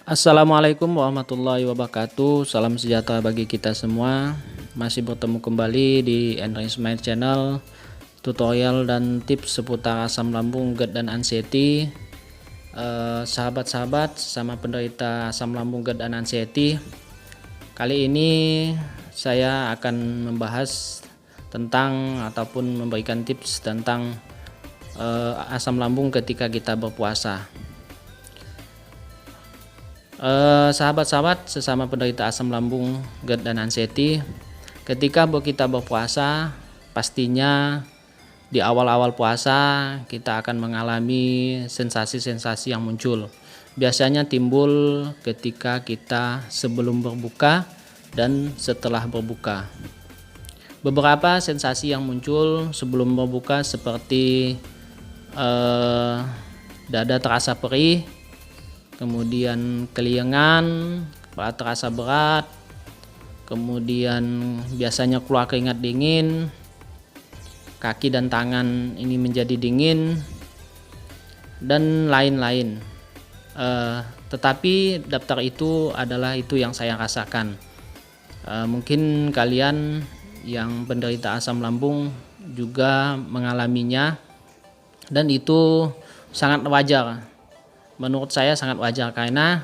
Assalamualaikum warahmatullahi wabarakatuh. Salam sejahtera bagi kita semua. Masih bertemu kembali di Andrew Smile Channel, tutorial dan tips seputar asam lambung, GERD dan anxiety. Sahabat-sahabat sama penderita asam lambung, GERD dan anxiety, kali ini saya akan membahas tentang ataupun memberikan tips tentang asam lambung ketika kita berpuasa. Sahabat-sahabat sesama penderita asam lambung, GERD dan anxiety, ketika kita berpuasa, pastinya di awal-awal puasa kita akan mengalami sensasi-sensasi yang muncul. Biasanya timbul ketika kita sebelum berbuka dan setelah berbuka. Beberapa sensasi yang muncul sebelum berbuka seperti dada terasa perih, kemudian keliengan, kepala terasa berat, kemudian biasanya keluar keringat dingin, kaki dan tangan ini menjadi dingin, dan lain-lain. Tetapi daftar itu adalah itu yang saya rasakan. Mungkin kalian yang penderita asam lambung juga mengalaminya, dan itu sangat wajar. Menurut saya sangat wajar karena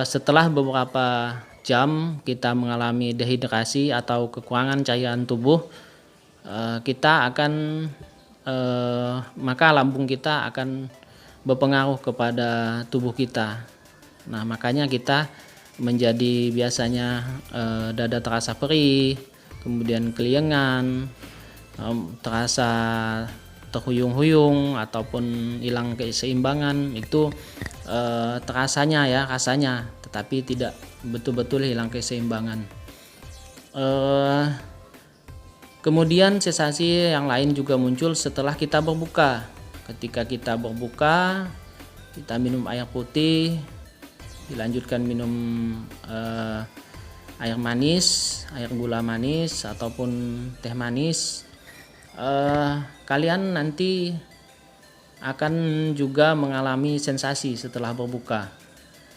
setelah beberapa jam kita mengalami dehidrasi atau kekurangan cairan tubuh, kita akan maka lambung kita akan berpengaruh kepada tubuh kita. Nah, makanya kita menjadi biasanya dada terasa perih, kemudian keliengan, terasa terhuyung-huyung ataupun hilang keseimbangan, itu rasanya, tetapi tidak betul-betul hilang keseimbangan. Kemudian sensasi yang lain juga muncul setelah kita berbuka. Ketika kita berbuka, kita minum air putih, dilanjutkan minum air manis, air gula manis ataupun teh manis. Kalian nanti akan juga mengalami sensasi setelah berbuka.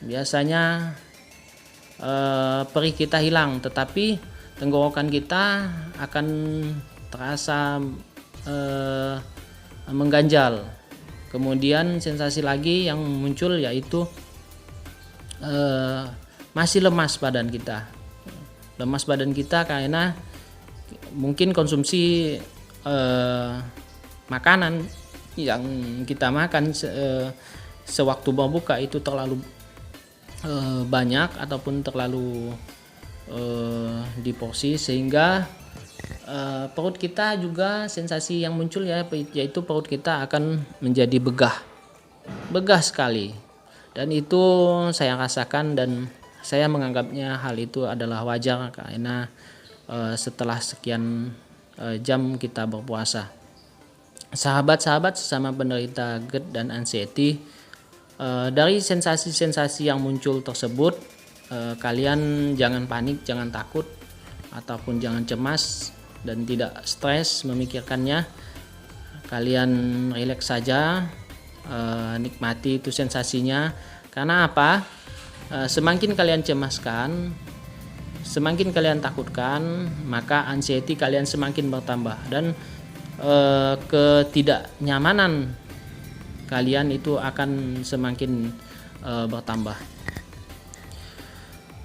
Biasanya perih kita hilang, tetapi tenggorokan kita akan terasa mengganjal. Kemudian sensasi lagi yang muncul yaitu masih lemas badan kita. Lemas badan kita karena mungkin konsumsi makanan yang kita makan sewaktu berbuka itu terlalu banyak ataupun terlalu di porsi, sehingga perut kita juga sensasi yang muncul yaitu perut kita akan menjadi begah sekali, dan itu saya rasakan dan saya menganggapnya hal itu adalah wajar karena setelah sekian jam kita berpuasa. Sahabat-sahabat sesama penderita GERD dan anxiety, dari sensasi-sensasi yang muncul tersebut, kalian jangan panik, jangan takut, ataupun jangan cemas dan tidak stres memikirkannya. Kalian rileks saja, nikmati itu sensasinya. Karena apa? Semakin kalian cemaskan, semakin kalian takutkan, maka anxiety kalian semakin bertambah, dan ketidaknyamanan kalian itu akan semakin bertambah.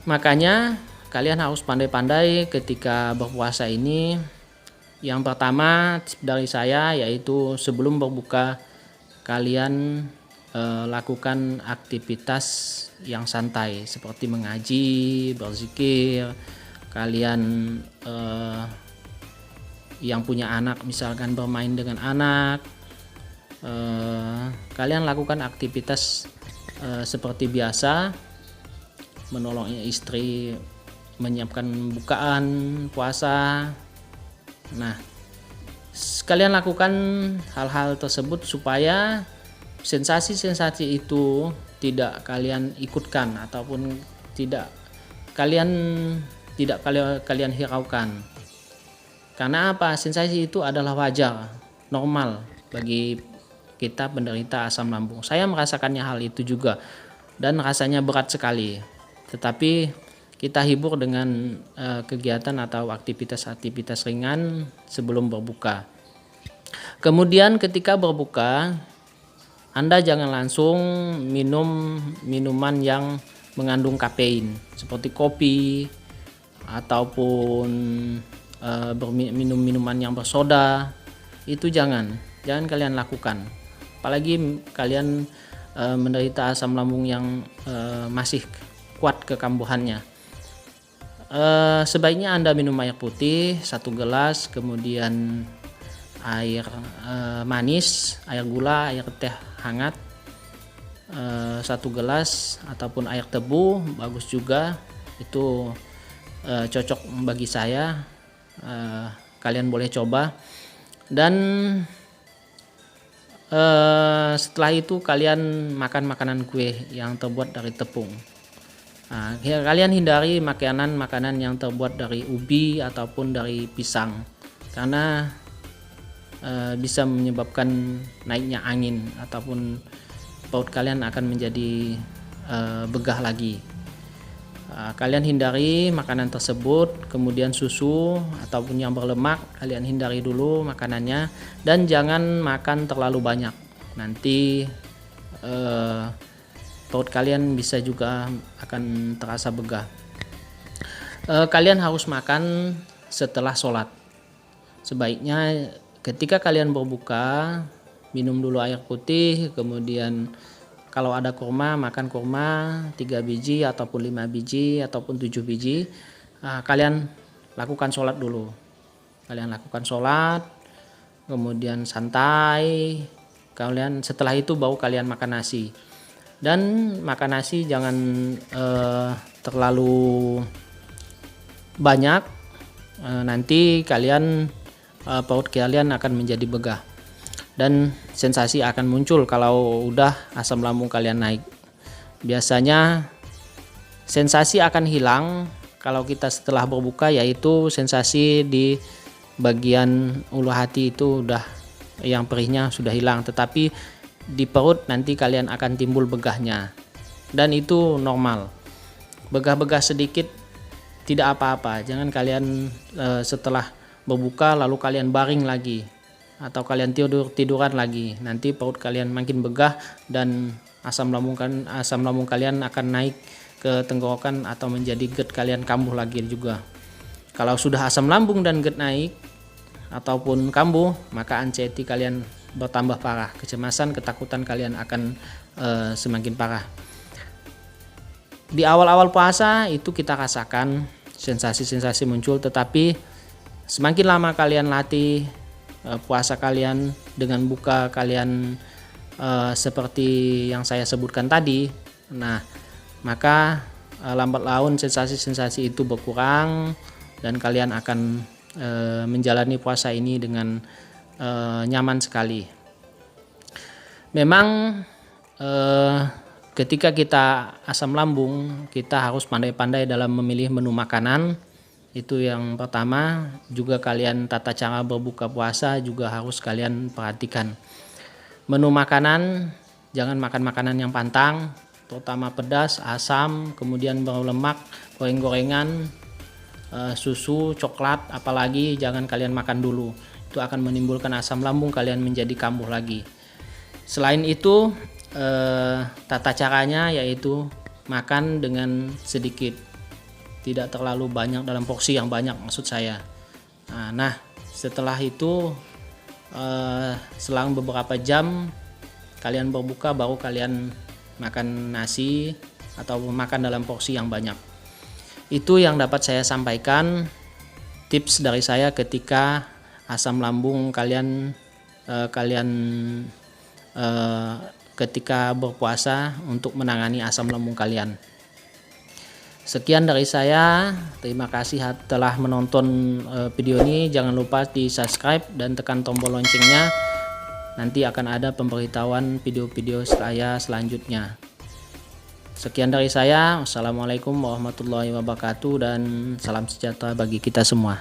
Makanya kalian harus pandai-pandai ketika berpuasa ini. Yang pertama dari saya yaitu sebelum berbuka kalian lakukan aktivitas yang santai seperti mengaji, berzikir. Kalian yang punya anak misalkan bermain dengan anak, kalian lakukan aktivitas seperti biasa, menolong istri menyiapkan bukaan puasa. Nah, kalian lakukan hal-hal tersebut supaya sensasi-sensasi itu tidak kalian ikutkan ataupun tidak kalian hiraukan. Karena apa? Sensasi itu adalah wajar, normal bagi kita penderita asam lambung. Saya merasakannya hal itu juga. dan rasanya berat sekali. Tetapi kita hibur dengan kegiatan atau aktivitas-aktivitas ringan sebelum berbuka. Kemudian ketika berbuka, Anda jangan langsung minum minuman yang mengandung kafein seperti kopi ataupun minum minuman yang bersoda. Itu jangan kalian lakukan. Apalagi kalian menderita asam lambung yang masih kuat kekambuhannya. Sebaiknya Anda minum air putih 1 gelas, kemudian air manis, air gula, air teh hangat 1 gelas, ataupun air tebu bagus juga. Itu cocok bagi saya. Kalian boleh coba. Dan setelah itu kalian makan makanan kue yang terbuat dari tepung. Kalian hindari makanan yang terbuat dari ubi ataupun dari pisang, karena bisa menyebabkan naiknya angin ataupun perut kalian akan menjadi begah lagi. Kalian hindari makanan tersebut. Kemudian susu ataupun yang berlemak kalian hindari dulu makanannya, dan jangan makan terlalu banyak. Nanti perut kalian bisa juga akan terasa begah. Kalian harus makan setelah sholat. Sebaiknya ketika kalian berbuka, minum dulu air putih, kemudian kalau ada kurma, makan kurma 3 biji ataupun 5 biji ataupun 7 biji. Kalian lakukan sholat dulu. Kalian lakukan sholat, kemudian santai. Setelah itu baru kalian makan nasi. Dan makan nasi jangan terlalu banyak, nanti perut kalian akan menjadi begah dan sensasi akan muncul kalau udah asam lambung kalian naik. Biasanya sensasi akan hilang kalau kita setelah berbuka, yaitu sensasi di bagian ulu hati itu udah, yang perihnya sudah hilang, tetapi di perut nanti kalian akan timbul begahnya, dan itu normal. Begah-begah sedikit tidak apa-apa. Jangan kalian setelah berbuka lalu kalian baring lagi atau kalian tiduran lagi. Nanti perut kalian makin begah dan asam lambung kalian akan naik ke tenggorokan atau menjadi GERD kalian kambuh lagi juga. Kalau sudah asam lambung dan GERD naik ataupun kambuh, maka anxiety kalian bertambah parah. Kecemasan, ketakutan kalian akan semakin parah. Di awal-awal puasa itu kita rasakan sensasi-sensasi muncul, tetapi semakin lama kalian latih puasa kalian dengan buka kalian seperti yang saya sebutkan tadi, maka lambat laun sensasi-sensasi itu berkurang dan kalian akan menjalani puasa ini dengan nyaman sekali. Memang ketika kita asam lambung, kita harus pandai-pandai dalam memilih menu makanan. Itu yang pertama. Juga kalian tata cara berbuka puasa juga harus kalian perhatikan. Menu makanan, jangan makan makanan yang pantang, terutama pedas, asam, kemudian berlemak, goreng-gorengan, susu, coklat, apalagi jangan kalian makan dulu. Itu akan menimbulkan asam lambung kalian menjadi kambuh lagi. Selain itu, tata caranya yaitu makan dengan sedikit, tidak terlalu banyak dalam porsi yang banyak, maksud saya. Nah, setelah itu selang beberapa jam kalian berbuka, baru kalian makan nasi atau makan dalam porsi yang banyak. Itu yang dapat saya sampaikan, tips dari saya ketika asam lambung kalian ketika berpuasa untuk menangani asam lambung kalian. Sekian dari saya, terima kasih telah menonton video ini. Jangan lupa di subscribe dan tekan tombol loncengnya. Nanti akan ada pemberitahuan video-video saya selanjutnya. Sekian dari saya. Wassalamualaikum warahmatullahi wabarakatuh dan salam sejahtera bagi kita semua.